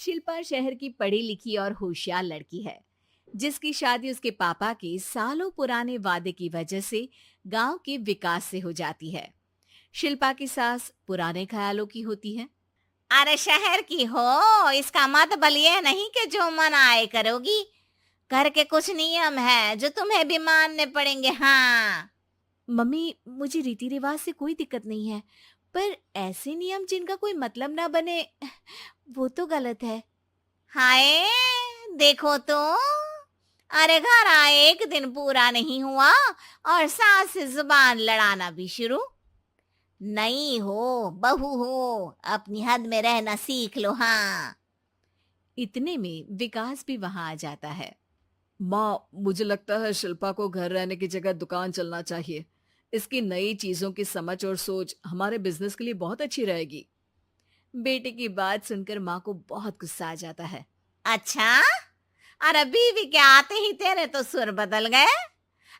शिल्पा शहर की पढ़ी लिखी और होशियार लड़की है, जिसकी शादी उसके पापा के सालों पुराने वादे की वजह से गांव के विकास से हो जाती है। शिल्पा की सास पुराने ख्यालों की होती है। अरे शहर की हो, इसका मतलब ये नहीं कि जो मन आए करोगी। घर के कुछ नियम है जो तुम्हें भी मानने पड़ेंगे। हाँ। मम्मी, मुझे रीति रिवाज से कोई दिक्कत नहीं है, पर ऐसे नियम जिनका कोई मतलब ना बने वो तो गलत है। हाय, देखो तो। अरे घर आए एक दिन पूरा नहीं हुआ और सास से जुबान लड़ाना भी शुरू। नहीं हो, बहू हो, अपनी हद में रहना सीख लो। हाँ। इतने में विकास भी वहां आ जाता है। माँ, मुझे लगता है शिल्पा को घर रहने की जगह दुकान चलना चाहिए। इसकी नई चीजों की समझ और सोच हमारे बिजनेस के लिए बहुत अच्छी रहेगी। बेटे की बात सुनकर माँ को बहुत गुस्सा आ जाता है। अच्छा, अरे बीवी के आते ही तेरे तो सुर बदल गए।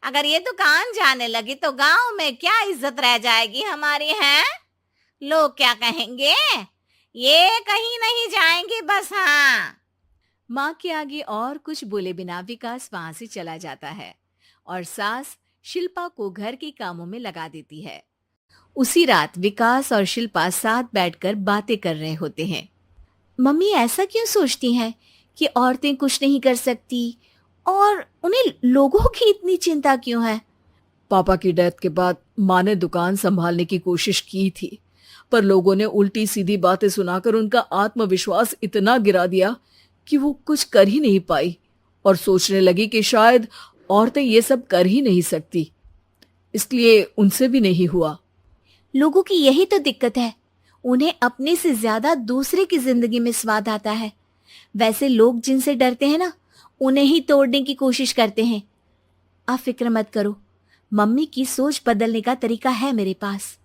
अगर ये दुकान जाने लगी तो गांव में क्या इज्जत रह जाएगी हमारी है। लोग क्या कहेंगे। ये कहीं नहीं जाएंगी बस। हाँ। माँ के आगे और कुछ बोले बिना विकास वहां से चला जाता है और सास शिल्पा को घर के कामों में लगा देती है। उसी रात विकास और शिल्पा साथ बैठकर बातें कर रहे होते हैं। मम्मी ऐसा क्यों सोचती हैं कि औरतें कुछ नहीं कर सकती, और उन्हें लोगों की इतनी चिंता क्यों है? पापा की डेथ के बाद माँ ने दुकान संभालने की कोशिश की थी, पर लोगों ने उल्टी सीधी बातें सुनाकर उनका आत्मविश्वास इतना गिरा दिया कि वो कुछ कर ही नहीं पाई और सोचने लगी कि शायद औरतें ये सब कर ही नहीं सकती। इसलिए उनसे भी नहीं हुआ। लोगों की यही तो दिक्कत है, उन्हें अपने से ज्यादा दूसरे की जिंदगी में स्वाद आता है। वैसे लोग जिनसे डरते हैं ना, उन्हें ही तोड़ने की कोशिश करते हैं। आप फिक्र मत करो, मम्मी की सोच बदलने का तरीका है मेरे पास।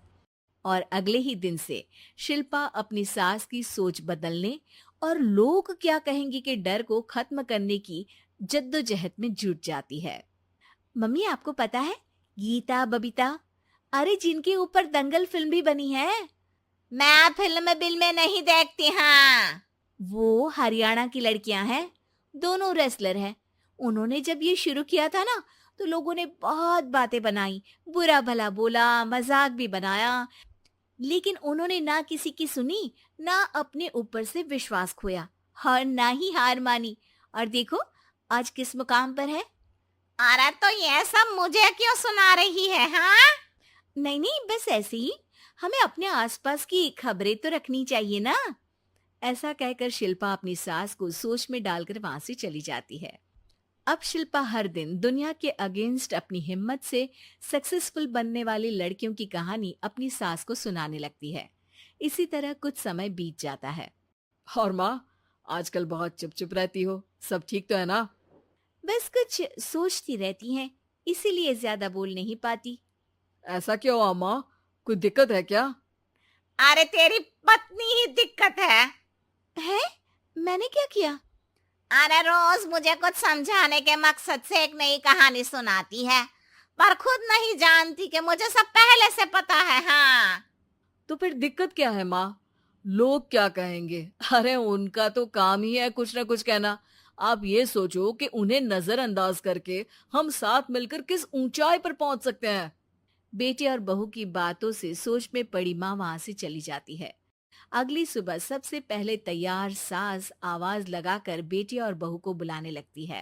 और अगले ही दिन से शिल्पा अपनी सास की सोच बदलने और लोग क्या कहेंगे के डर को खत्म करने की जद्दोजहद में जुट जाती है। मम्मी, आपको पता है, गीता बबीता, अरे जिनके ऊपर दंगल फिल्म भी बनी है, मैं फिल्म बिल में नहीं देखती। हाँ। वो हरियाणा की लड़कियां हैं। दोनों रेसलर हैं। उन्होंने जब ये शुरू किया था ना, तो लोगों ने बहुत बातें बनाई, बुरा भला बोला, मजाक भी बनाया, लेकिन उन्होंने ना किसी की सुनी, ना अपने ऊपर से विश्वास खोया और ना ही हार मानी। और देखो आज किस मुकाम पर है। अरे तो ये सब मुझे क्यों सुना रही है। हाँ। नहीं नहीं, बस ऐसे ही, हमें अपने आसपास की खबरें तो रखनी चाहिए ना। ऐसा कहकर शिल्पा अपनी सास को सोच में डालकर वहां से चली जाती है। अब शिल्पा हर दिन दुनिया के अगेंस्ट अपनी हिम्मत से सक्सेसफुल बनने वाली लड़कियों की कहानी अपनी सास को सुनाने लगती है। इसी तरह कुछ समय बीत जाता है। और माँ, आजकल बहुत चुप चुप रहती हो, सब ठीक तो है ना? बस कुछ सोचती रहती हैं, इसीलिए ज्यादा बोल नहीं पाती। ऐसा क्यों हुआ माँ? कोई दिक्कत है क्या? अरे तेरी पत्नी ही दिक्कत है? मैंने क्या किया? अरे रोज मुझे कुछ समझाने के मकसद से एक नई कहानी सुनाती है, पर खुद नहीं जानती कि मुझे सब पहले से पता है। हाँ। तो फिर दिक्कत क्या है माँ? लोग क्या कहेंगे? अरे उनका तो काम ही है कुछ ना कुछ कहना। आप ये सोचो कि उन्हें नजरअंदाज करके हम साथ मिलकर किस ऊंचाई पर पहुंच सकते हैं। बेटे और बहू की बातों से सोच में पड़ी माँ वहां से चली जाती है। अगली सुबह सबसे पहले तैयार सास आवाज लगाकर बेटे और बहू को बुलाने लगती है।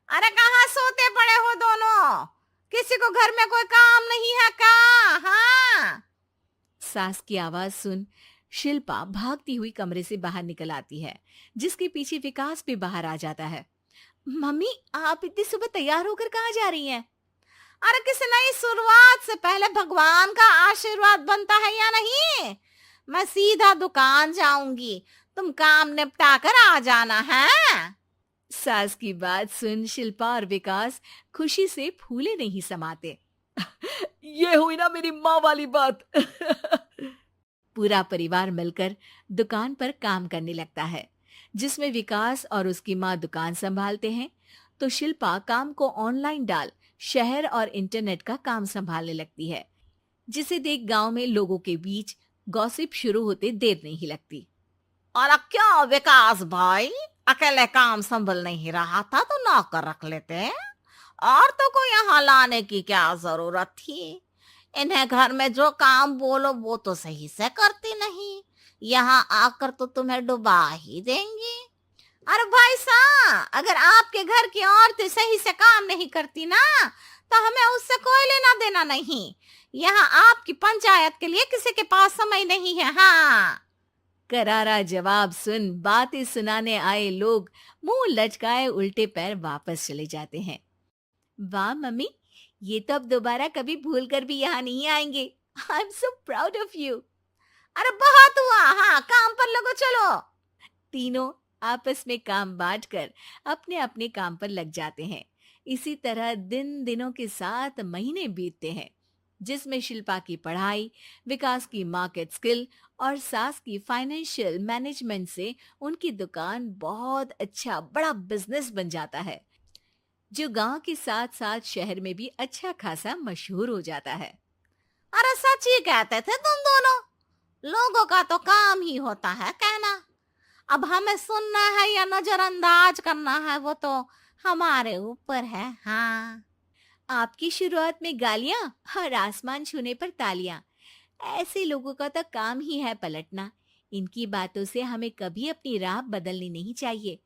अरे कहाँ सोते पड़े हो दोनों? किसी को घर में कोई काम नहीं है का? हाँ। सास की आवाज सुन शिल्पा भागती हुई कमरे से बाहर निकल आती है, जिसके पीछे विकास भी बाहर आ जाता है। मम्मी, आप इतनी सुबह तैयार होकर कहाँ जा रही हैं? अरे किसी नई शुरुआत से पहले भगवान का आशीर्वाद बनता है या नहीं? मैं सीधा दुकान जाऊंगी, तुम काम निपटा कर आ जाना है। सास की बात सुन शिल्पा और विकास खुशी से फूले नहीं समाते। ये हुई ना मेरी माँ वाली बात। पूरा परिवार मिलकर दुकान पर काम करने लगता है, जिसमें विकास और उसकी माँ दुकान संभालते हैं, तो शिल्पा काम को ऑनलाइन डाल शहर और इंटरनेट का काम संभालने लगती है, जिसे देख गांव में लोगों के बीच गॉसिप शुरू होते देर नहीं लगती। और क्या विकास भाई, अकेले काम संभल नहीं रहा था तो नौकर रख लेते। औरतों को यहाँ लाने की क्या जरूरत थी? इन्हें घर में जो काम बोलो वो तो सही से करती नहीं, यहाँ आकर तो तुम्हें डुबा ही देंगी। अरे भाई साहब, अगर आपके घर की औरतें सही से काम नहीं करती ना, तो हमें उससे कोई लेना देना नहीं। यहाँ आपकी पंचायत के लिए किसी के पास समय नहीं है। हाँ, करारा जवाब सुन बातें सुनाने आए लोग मुंह लटकाए उल्टे पैर वापस चले जाते हैं। वाह मम्मी, ये तो अब दोबारा कभी भूल कर भी यहाँ नहीं आएंगे। I am so proud of you. अरे बहुत हुआ, हाँ काम पर लगो चलो। तीनों आपस में काम बांटकर अपने अपने काम पर लग जाते हैं। इसी तरह दिन दिनों के साथ महीने बीतते हैं, जिसमें शिल्पा की पढ़ाई, विकास की मार्केट स्किल और सास की फाइनेंशियल मैनेजमेंट से उनकी दुकान बहुत अच्छा बड़ा बिजनेस बन जाता है, जो गांव के साथ साथ शहर में भी अच्छा खासा मशहूर हो जाता है। अरे सच ही कहते थे तुम दोनों, लोगों का तो काम ही होता है कहना। अब हमें सुनना है या नजरअंदाज करना है वो तो हमारे ऊपर है। हाँ, आपकी शुरुआत में गालियां और आसमान छूने पर तालियां, ऐसे लोगों का तो काम ही है पलटना। इनकी बातों से हमें कभी अपनी राह बदलनी नहीं चाहिए,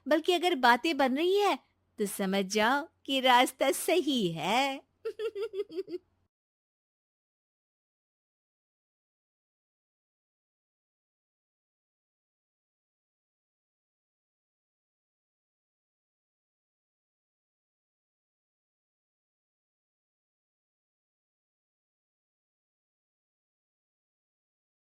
बल्कि अगर बातें बन रही है तो समझ जाओ कि रास्ता सही है।